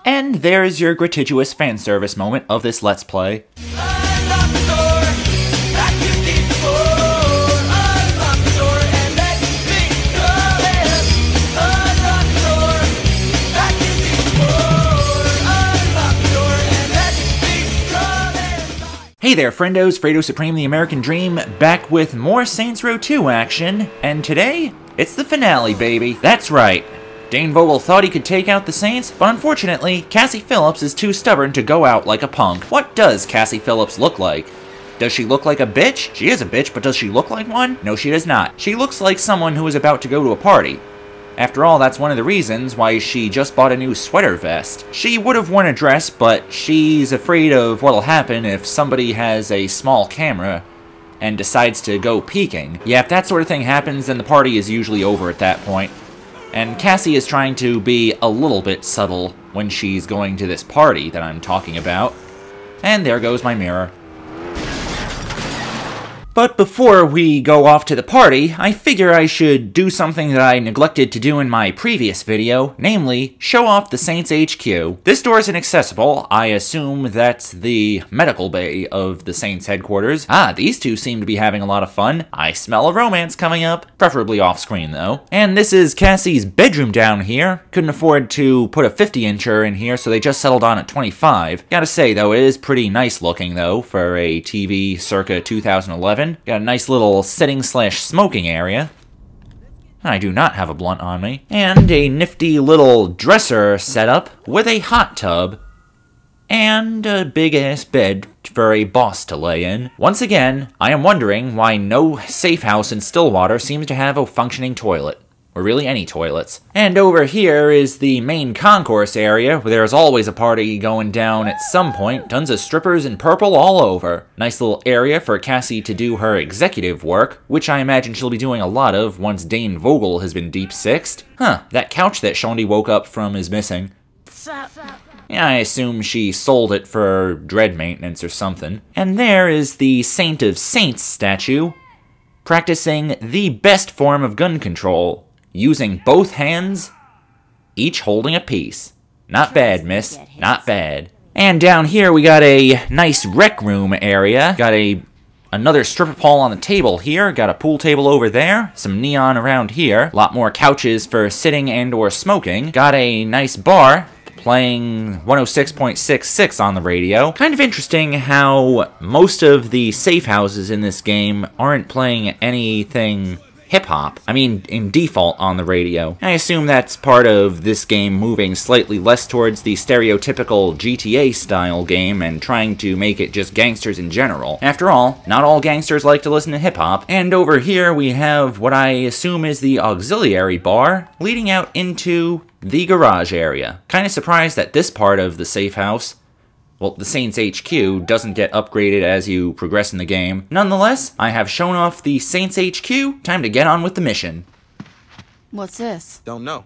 And there's your gratuitous fan service moment of this Let's Play. Hey there, friendos, Fredo Supreme, the American Dream, back with more Saints Row 2 action, and today, it's the finale, baby. That's right. Dane Vogel thought he could take out the Saints, but unfortunately, Cassie Phillips is too stubborn to go out like a punk. What does Cassie Phillips look like? Does she look like a bitch? She is a bitch, but does she look like one? No, she does not. She looks like someone who is about to go to a party. After all, that's one of the reasons why she just bought a new sweater vest. She would have worn a dress, but she's afraid of what'll happen if somebody has a small camera and decides to go peeking. Yeah, if that sort of thing happens, then the party is usually over at that point. And Cassie is trying to be a little bit subtle when she's going to this party that I'm talking about. And there goes my mirror. But before we go off to the party, I figure I should do something that I neglected to do in my previous video, namely, show off the Saints HQ. This door is inaccessible. I assume that's the medical bay of the Saints headquarters. Ah, these two seem to be having a lot of fun. I smell a romance coming up, preferably off-screen though. And this is Cassie's bedroom down here. Couldn't afford to put a 50-incher in here, so they just settled on a 25. Gotta say though, it is pretty nice looking though, for a TV circa 2011. Got a nice little sitting/smoking area. I do not have a blunt on me. And a nifty little dresser setup with a hot tub. And a big-ass bed for a boss to lay in. Once again, I am wondering why no safe house in Stilwater seems to have a functioning toilet. Or really any toilets. And over here is the main concourse area, where there's always a party going down at some point. Tons of strippers in purple all over. Nice little area for Cassie to do her executive work, which I imagine she'll be doing a lot of once Dane Vogel has been deep-sixed. Huh, that couch that Shondi woke up from is missing. Yeah, I assume she sold it for dread maintenance or something. And there is the Saint of Saints statue, practicing the best form of gun control. Using both hands, each holding a piece. Not bad, miss. Not bad. And down here we got a nice rec room area. Got another stripper pole on the table here. Got a pool table over there. Some neon around here. A lot more couches for sitting and or smoking. Got a nice bar. Playing 106.66 on the radio. Kind of interesting how most of the safe houses in this game aren't playing anything hip-hop. I mean, in default on the radio. I assume that's part of this game moving slightly less towards the stereotypical GTA-style game and trying to make it just gangsters in general. After all, not all gangsters like to listen to hip-hop. And over here we have what I assume is the auxiliary bar, leading out into the garage area. Kinda surprised that this part of the safe house, well, the Saints HQ, doesn't get upgraded as you progress in the game. Nonetheless, I have shown off the Saints HQ. Time to get on with the mission. What's this? Don't know.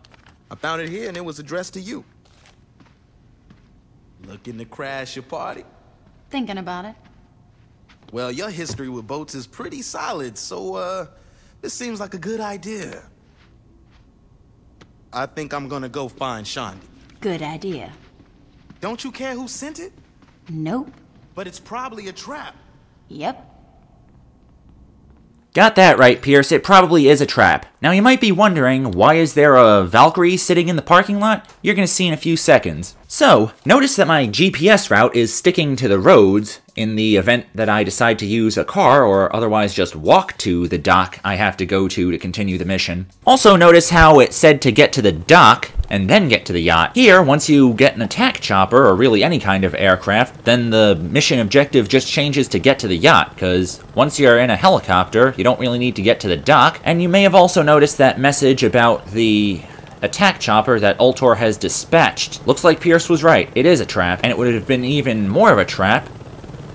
I found it here and it was addressed to you. Looking to crash your party? Thinking about it. Well, your history with boats is pretty solid, so, this seems like a good idea. I think I'm gonna go find Shondi. Good idea. Don't you care who sent it? Nope. But it's probably a trap. Yep. Got that right, Pierce. It probably is a trap. Now, you might be wondering, why is there a Valkyrie sitting in the parking lot? You're gonna see in a few seconds. So, notice that my GPS route is sticking to the roads in the event that I decide to use a car or otherwise just walk to the dock I have to go to continue the mission. Also, notice how it said to get to the dock and then get to the yacht. Here, once you get an attack chopper, or really any kind of aircraft, then the mission objective just changes to get to the yacht, because once you're in a helicopter, you don't really need to get to the dock. And you may have also noticed that message about the attack chopper that Ultor has dispatched. Looks like Pierce was right. It is a trap, and it would have been even more of a trap.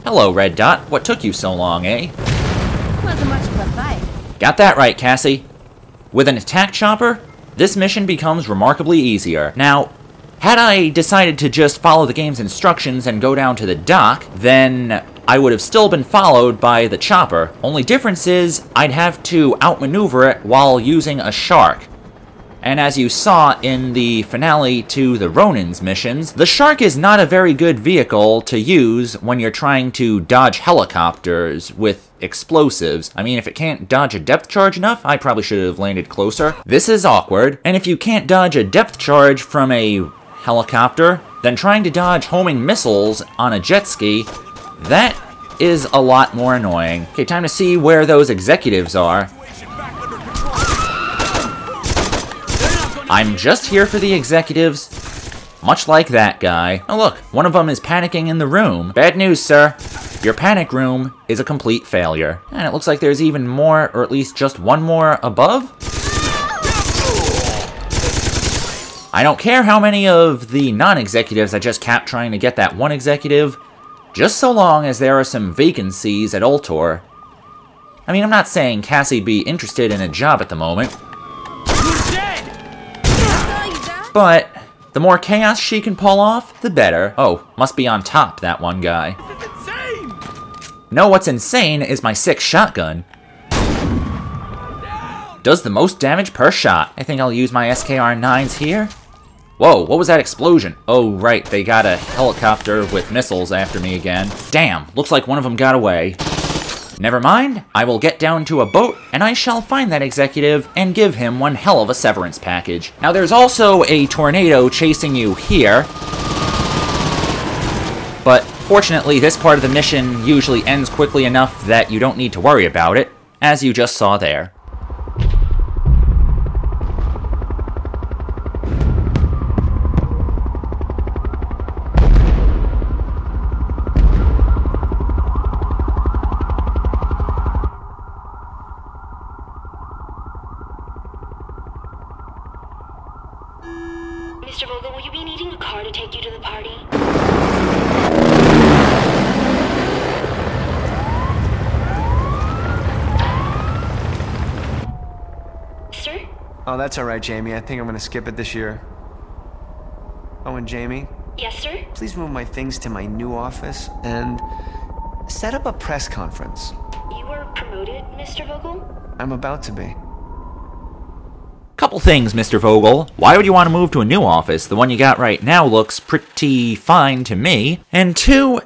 Hello, Red Dot. What took you so long, eh? Wasn't much of a fight. Got that right, Cassie. With an attack chopper, this mission becomes remarkably easier. Now, had I decided to just follow the game's instructions and go down to the dock, then I would have still been followed by the chopper. Only difference is, I'd have to outmaneuver it while using a shark. And as you saw in the finale to the Ronin's missions, the Shark is not a very good vehicle to use when you're trying to dodge helicopters with explosives. I mean, if it can't dodge a depth charge enough, I probably should have landed closer. This is awkward, and if you can't dodge a depth charge from a helicopter, then trying to dodge homing missiles on a jet ski, that is a lot more annoying. Okay, time to see where those executives are. I'm just here for the executives, much like that guy. Oh look, one of them is panicking in the room. Bad news, sir. Your panic room is a complete failure. And it looks like there's even more, or at least just one more above? I don't care how many of the non-executives I just capped trying to get that one executive, just so long as there are some vacancies at Ultor. I mean, I'm not saying Cassie'd be interested in a job at the moment, but the more chaos she can pull off, the better. Oh, must be on top, that one guy. No, what's insane is my 6 shotgun. Does the most damage per shot. I think I'll use my SKR-9s here. Whoa, what was that explosion? Oh, right, they got a helicopter with missiles after me again. Damn, looks like one of them got away. Never mind, I will get down to a boat, and I shall find that executive and give him one hell of a severance package. Now, there's also a tornado chasing you here, but fortunately, this part of the mission usually ends quickly enough that you don't need to worry about it, as you just saw there. Mr. Vogel, will you be needing a car to take you to the party? Sir? Oh, that's all right, Jamie. I think I'm gonna skip it this year. Oh, and Jamie? Yes, sir? Please move my things to my new office and set up a press conference. You were promoted, Mr. Vogel? I'm about to be. Couple things, Mr. Vogel. Why would you want to move to a new office? The one you got right now looks pretty fine to me. And 2,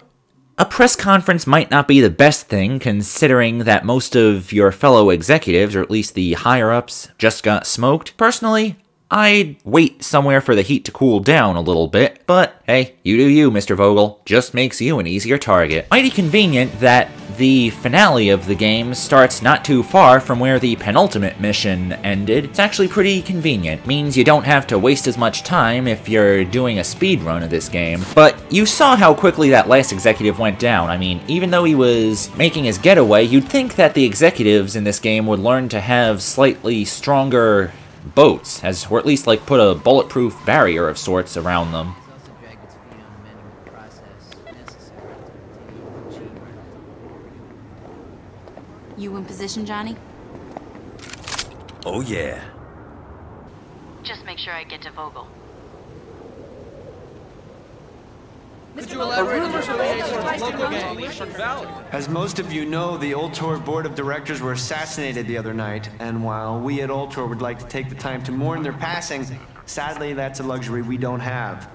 a press conference might not be the best thing, considering that most of your fellow executives, or at least the higher-ups, just got smoked. Personally, I'd wait somewhere for the heat to cool down a little bit, but hey, you do you, Mr. Vogel. Just makes you an easier target. Mighty convenient that the finale of the game starts not too far from where the penultimate mission ended. It's actually pretty convenient. Means you don't have to waste as much time if you're doing a speed run of this game. But you saw how quickly that last executive went down. I mean, even though he was making his getaway, you'd think that the executives in this game would learn to have slightly stronger boats, or at least like put a bulletproof barrier of sorts around them. You in position, Johnny? Oh yeah. Just make sure I get to Vogel. As most of you know, the Ultor Board of Directors were assassinated the other night, and while we at Ultor would like to take the time to mourn their passing, sadly that's a luxury we don't have.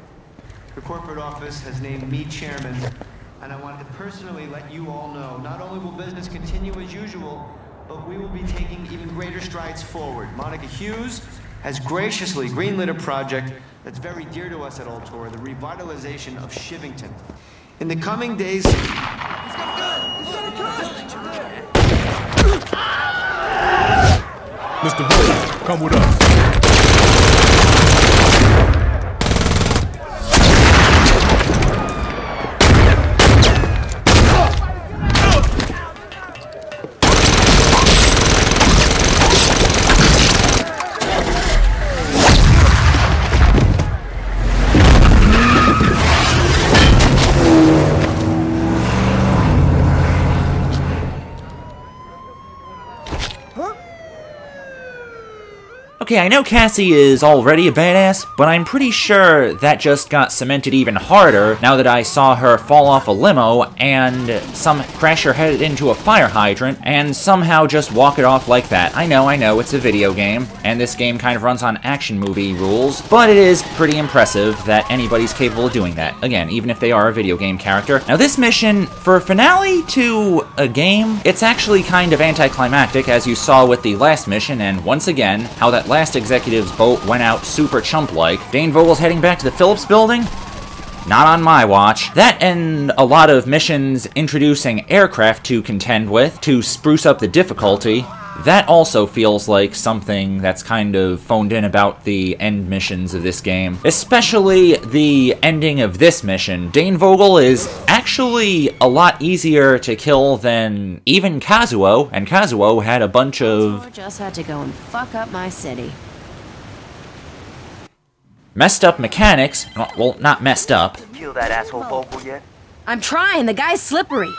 The corporate office has named me chairman, and I wanted to personally let you all know, not only will business continue as usual, but we will be taking even greater strides forward. Monica Hughes has graciously greenlit a project that's very dear to us at Ultor, the revitalization of Shivington. In the coming days... Mr. Vogel, come with us. Okay, I know Cassie is already a badass, but I'm pretty sure that just got cemented even harder now that I saw her fall off a limo and crash her head into a fire hydrant and somehow just walk it off like that. I know, it's a video game, and this game kind of runs on action movie rules, but it is pretty impressive that anybody's capable of doing that. Again, even if they are a video game character. Now this mission, for a finale to a game, it's actually kind of anticlimactic, as you saw with the last mission, and once again, how that last executive's boat went out super chump-like. Dane Vogel's heading back to the Phillips building? Not on my watch. That and a lot of missions introducing aircraft to contend with to spruce up the difficulty. That also feels like something that's kind of phoned in about the end missions of this game. Especially the ending of this mission. Dane Vogel is actually a lot easier to kill than even Kazuo, and Kazuo had a bunch of... just had to go and fuck up my city. Messed up mechanics. Well, not messed up. Kill that asshole Vogel yet? I'm trying, the guy's slippery.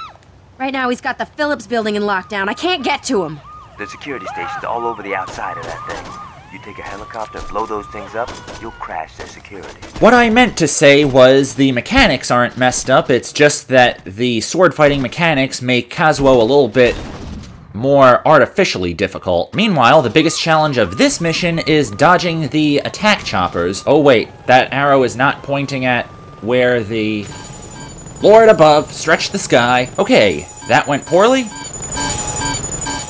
Right now he's got the Phillips building in lockdown. I can't get to him. There's security stations all over the outside of that thing. You take a helicopter and blow those things up, you'll crash their security. What I meant to say was the mechanics aren't messed up, it's just that the sword fighting mechanics make Kazuo a little bit more artificially difficult. Meanwhile, the biggest challenge of this mission is dodging the attack choppers. Oh wait, that arrow is not pointing at where the Lord above stretched the sky. Okay, that went poorly.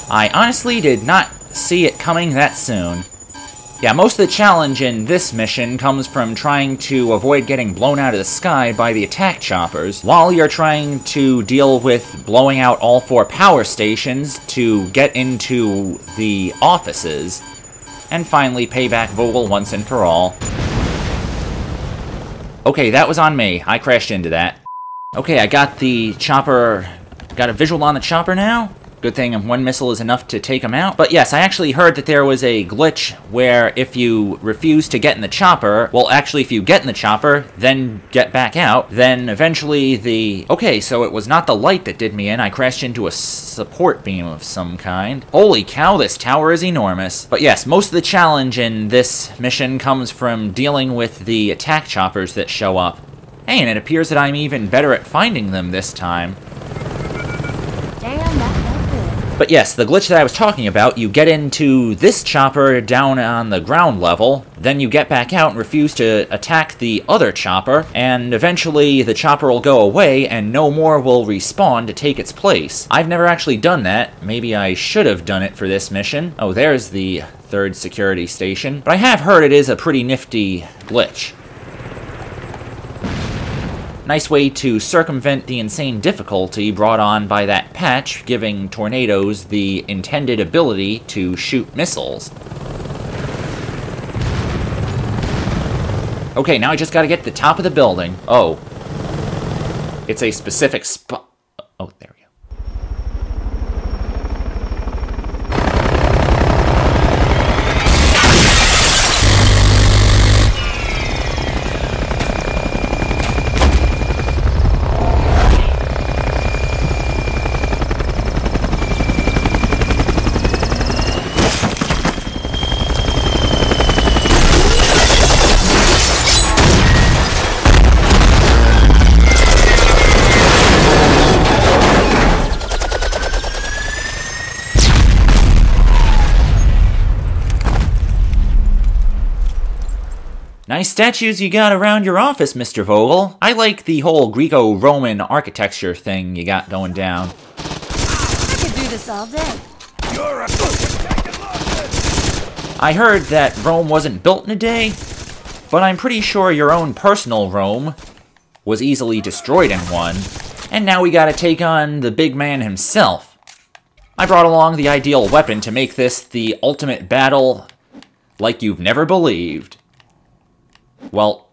I honestly did not see it coming that soon. Yeah, most of the challenge in this mission comes from trying to avoid getting blown out of the sky by the attack choppers, while you're trying to deal with blowing out all 4 power stations to get into the offices, and finally pay back Vogel once and for all. Okay, that was on me. I crashed into that. Okay, I got the chopper... got a visual on the chopper now. Good thing one missile is enough to take him out. But yes, I actually heard that there was a glitch where if you refuse to get in the chopper, well, actually, if you get in the chopper, then get back out, then eventually the... Okay, so it was not the light that did me in. I crashed into a support beam of some kind. Holy cow, this tower is enormous. But yes, most of the challenge in this mission comes from dealing with the attack choppers that show up. Hey, and it appears that I'm even better at finding them this time. But yes, the glitch that I was talking about, you get into this chopper down on the ground level, then you get back out and refuse to attack the other chopper, and eventually the chopper will go away and no more will respawn to take its place. I've never actually done that. Maybe I should have done it for this mission. Oh, there's the 3rd security station. But I have heard it is a pretty nifty glitch. Nice way to circumvent the insane difficulty brought on by that patch, giving tornadoes the intended ability to shoot missiles. Okay, now I just gotta get to the top of the building. Oh. It's a specific spot. Oh, there we go. Nice statues you got around your office, Mr. Vogel. I like the whole Greco-Roman architecture thing you got going down. I could do this all day. I heard that Rome wasn't built in a day, but I'm pretty sure your own personal Rome was easily destroyed in one, and now we gotta take on the big man himself. I brought along the ideal weapon to make this the ultimate battle like you've never believed. Well,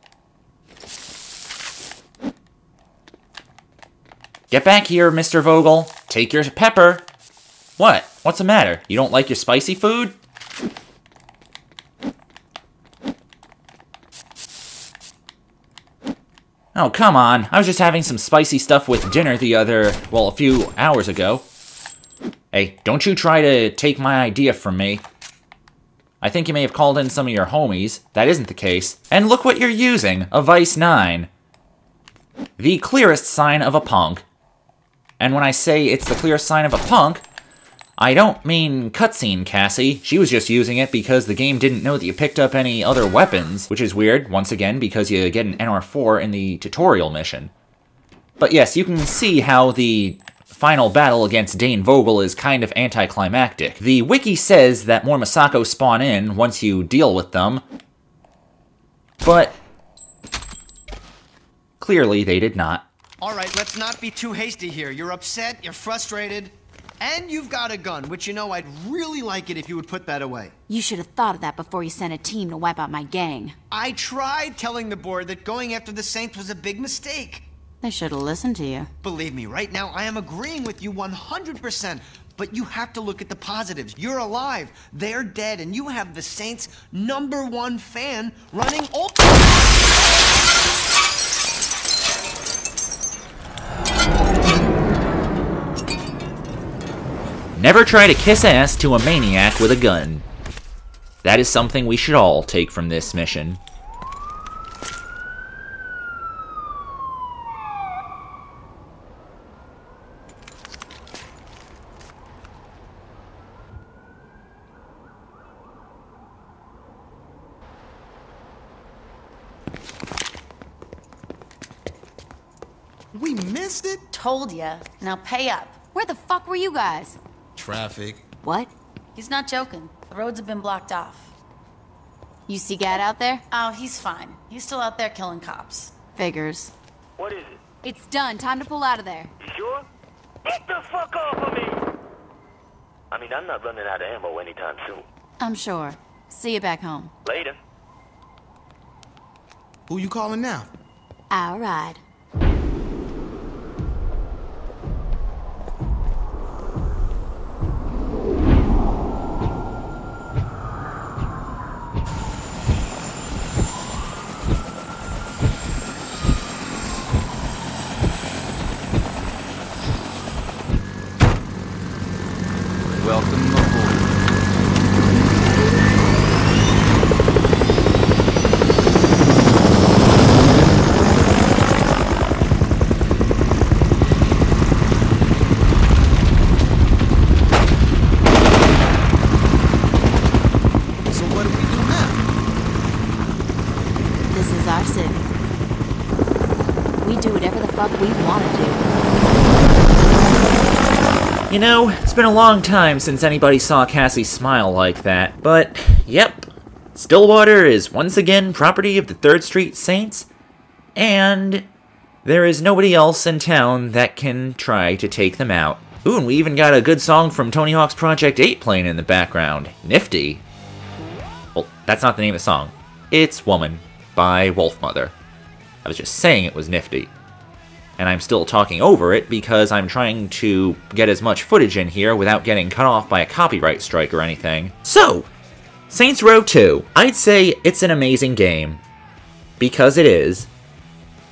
get back here, Mr. Vogel. Take your pepper. What? What's the matter? You don't like your spicy food? Oh, come on. I was just having some spicy stuff with dinner a few hours ago. Hey, don't you try to take my idea from me. I think you may have called in some of your homies. That isn't the case. And look what you're using, a Vice 9. The clearest sign of a punk. And when I say it's the clearest sign of a punk, I don't mean cutscene Cassie. She was just using it because the game didn't know that you picked up any other weapons, which is weird, once again, because you get an NR4 in the tutorial mission. But yes, you can see how the final battle against Dane Vogel is kind of anticlimactic. The wiki says that more Masako spawn in once you deal with them, but clearly they did not. Alright, let's not be too hasty here. You're upset, you're frustrated, and you've got a gun, which I'd really like it if you would put that away. You should have thought of that before you sent a team to wipe out my gang. I tried telling the board that going after the Saints was a big mistake. They should have listened to you. Believe me, right now I am agreeing with you 100%, but you have to look at the positives. You're alive, they're dead, and you have the Saints' #1 fan running Never try to kiss ass to a maniac with a gun. That is something we should all take from this mission. We missed it? Told ya. Now pay up. Where the fuck were you guys? Traffic. What? He's not joking. The roads have been blocked off. You see Gad out there? Oh, he's fine. He's still out there killing cops. Figures. What is it? It's done. Time to pull out of there. You sure? Get the fuck off of me! I mean, I'm not running out of ammo anytime soon. I'm sure. See you back home. Later. Who you calling now? I'll ride. Welcome aboard. So what do we do now? This is our city. We do whatever the fuck we want to do. You know, it's been a long time since anybody saw Cassie smile like that, but, yep, Stilwater is once again property of the 3rd Street Saints, and there is nobody else in town that can try to take them out. Ooh, and we even got a good song from Tony Hawk's Project 8 playing in the background. Nifty. Well, that's not the name of the song. It's Woman by Wolfmother. I was just saying it was nifty. And I'm still talking over it because I'm trying to get as much footage in here without getting cut off by a copyright strike or anything. So, Saints Row 2. I'd say it's an amazing game. Because it is.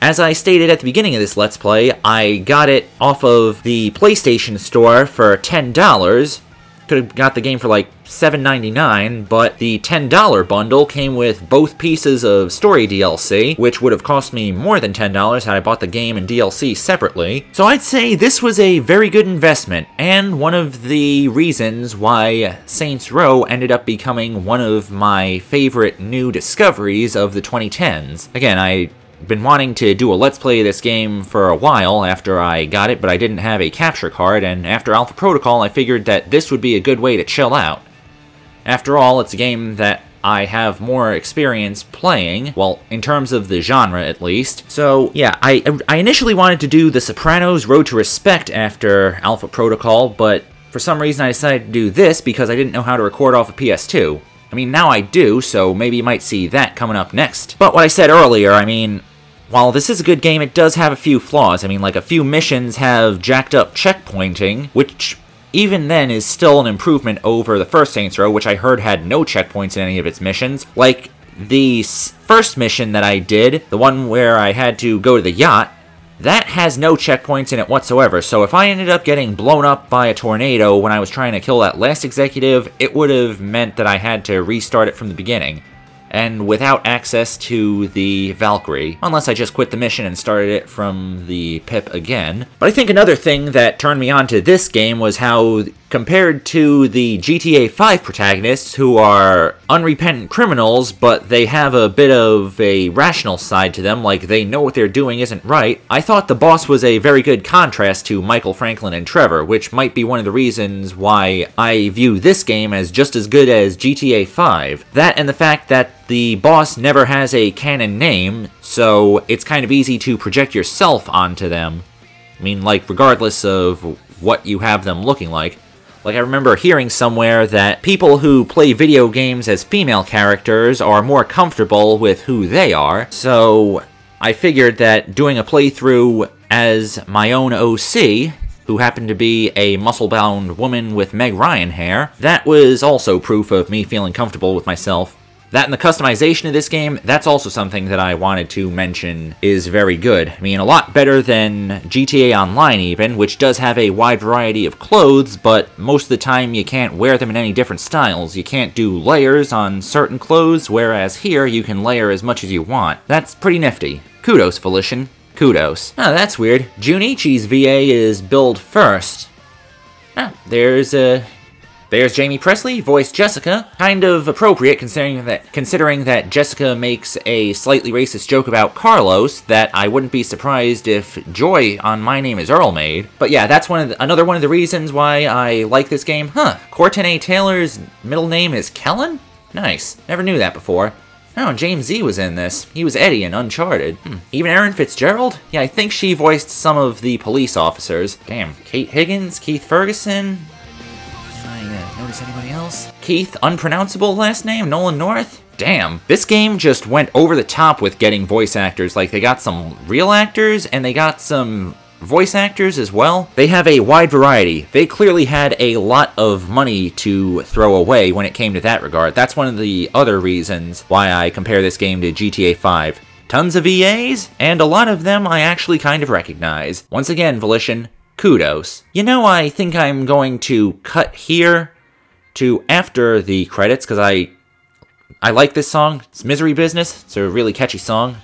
As I stated at the beginning of this Let's Play, I got it off of the PlayStation Store for $10. Could have got the game for like $7.99, but the $10 bundle came with both pieces of story DLC, which would have cost me more than $10 had I bought the game and DLC separately. So I'd say this was a very good investment, and one of the reasons why Saints Row ended up becoming one of my favorite new discoveries of the 2010s. Again, I've been wanting to do a Let's Play of this game for a while after I got it, but I didn't have a capture card, and after Alpha Protocol I figured that this would be a good way to chill out. After all, it's a game that I have more experience playing, well, in terms of the genre at least. So, yeah, I initially wanted to do The Sopranos Road to Respect after Alpha Protocol, but for some reason I decided to do this because I didn't know how to record off a PS2. I mean, now I do, so maybe you might see that coming up next. But what I said earlier, I mean, while this is a good game, it does have a few flaws. I mean, like, a few missions have jacked up checkpointing, which even then is still an improvement over the first Saints Row, which I heard had no checkpoints in any of its missions. Like, the first mission that I did, the one where I had to go to the yacht, that has no checkpoints in it whatsoever, so if I ended up getting blown up by a tornado when I was trying to kill that last executive, it would have meant that I had to restart it from the beginning, and without access to the Valkyrie, unless I just quit the mission and started it from the Pip again. But I think another thing that turned me on to this game was how, compared to the GTA 5 protagonists, who are unrepentant criminals, but they have a bit of a rational side to them, like they know what they're doing isn't right, I thought the boss was a very good contrast to Michael, Franklin, and Trevor, which might be one of the reasons why I view this game as just as good as GTA 5. That and the fact that the boss never has a canon name, so it's kind of easy to project yourself onto them. I mean, like, regardless of what you have them looking like. Like, I remember hearing somewhere that people who play video games as female characters are more comfortable with who they are, so I figured that doing a playthrough as my own OC, who happened to be a muscle-bound woman with Meg Ryan hair, that was also proof of me feeling comfortable with myself. That and the customization of this game, that's also something that I wanted to mention is very good. I mean, a lot better than GTA Online even, which does have a wide variety of clothes, but most of the time you can't wear them in any different styles. You can't do layers on certain clothes, whereas here you can layer as much as you want. That's pretty nifty. Kudos, Felician. Kudos. Oh, that's weird. Junichi's VA is billed first. Oh, there's Jamie Presley, voiced Jessica. Kind of appropriate considering that Jessica makes a slightly racist joke about Carlos that I wouldn't be surprised if Joy on My Name is Earl made. But yeah, that's another one of the reasons why I like this game. Huh, Courtenay Taylor's middle name is Kellen? Nice. Never knew that before. Oh, and James Z was in this. He was Eddie in Uncharted. Even Erin Fitzgerald? Yeah, I think she voiced some of the police officers. Damn. Kate Higgins, Keith Ferguson. Notice anybody else? Keith, unpronounceable last name, Nolan North? Damn. This game just went over the top with getting voice actors. Like, they got some real actors, and they got some voice actors as well. They have a wide variety. They clearly had a lot of money to throw away when it came to that regard. That's one of the other reasons why I compare this game to GTA 5. Tons of VAs, and a lot of them I actually kind of recognize. Once again, Volition, kudos. You know, I think I'm going to cut here to after the credits, because I like this song. It's Misery Business. It's a really catchy song.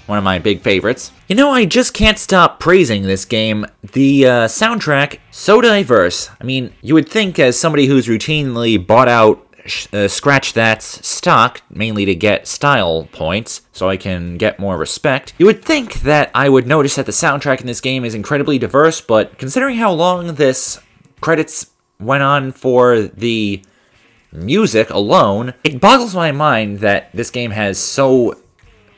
One of my big favorites. You know, I just can't stop praising this game. The soundtrack, so diverse. I mean, you would think as somebody who's routinely bought out Scratch That's stock, mainly to get style points, so I can get more respect, you would think that I would notice that the soundtrack in this game is incredibly diverse, but considering how long this credits went on for the music alone, it boggles my mind that this game has so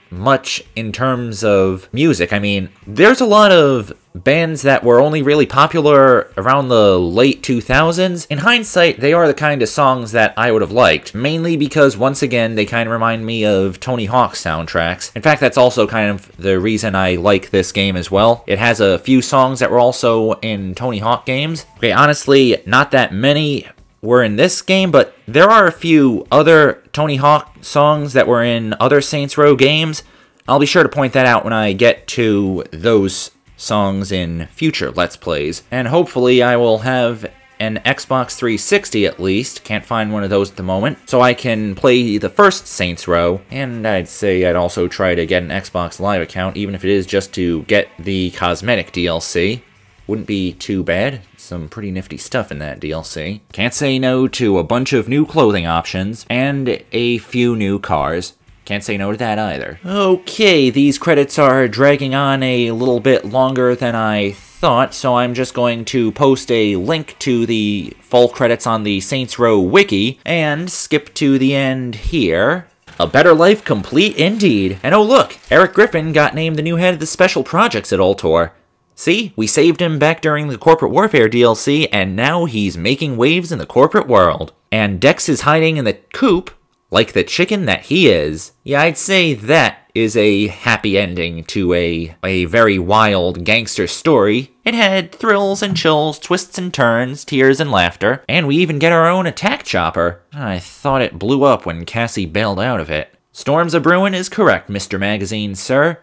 much in terms of music. I mean, there's a lot of bands that were only really popular around the late 2000s. In hindsight, they are the kind of songs that I would have liked, mainly because, once again, they kind of remind me of Tony Hawk's soundtracks. In fact, that's also kind of the reason I like this game as well. It has a few songs that were also in Tony Hawk games. Okay, honestly, not that many were in this game, but there are a few other Tony Hawk songs that were in other Saints Row games. I'll be sure to point that out when I get to those songs in future Let's Plays. And hopefully I will have an Xbox 360 at least. Can't find one of those at the moment. So I can play the first Saints Row. And I'd say I'd also try to get an Xbox Live account, even if it is just to get the cosmetic DLC. Wouldn't be too bad. Some pretty nifty stuff in that DLC. Can't say no to a bunch of new clothing options and a few new cars. Can't say no to that either. Okay, these credits are dragging on a little bit longer than I thought, so I'm just going to post a link to the full credits on the Saints Row wiki and skip to the end here. A better life complete indeed. And oh look, Eric Griffin got named the new head of the special projects at Ultor. See, we saved him back during the Corporate Warfare DLC, and now he's making waves in the corporate world. And Dex is hiding in the coop, like the chicken that he is. Yeah, I'd say that is a happy ending to a very wild gangster story. It had thrills and chills, twists and turns, tears and laughter, and we even get our own attack chopper. I thought it blew up when Cassie bailed out of it. Storms a-brewin' is correct, Mr. Magazine, sir.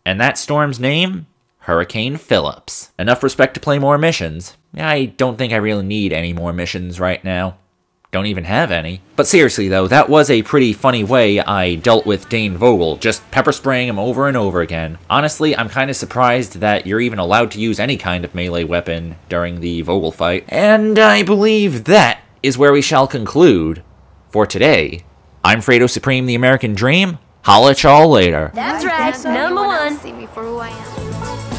And that storm's name? Hurricane Phillips. Enough respect to play more missions. I don't think I really need any more missions right now. Don't even have any. But seriously though, that was a pretty funny way I dealt with Dane Vogel, just pepper spraying him over and over again. Honestly, I'm kind of surprised that you're even allowed to use any kind of melee weapon during the Vogel fight. And I believe that is where we shall conclude for today. I'm Fredo Supreme, the American Dream. Holla at y'all later. That's right, number one. See me for who I am.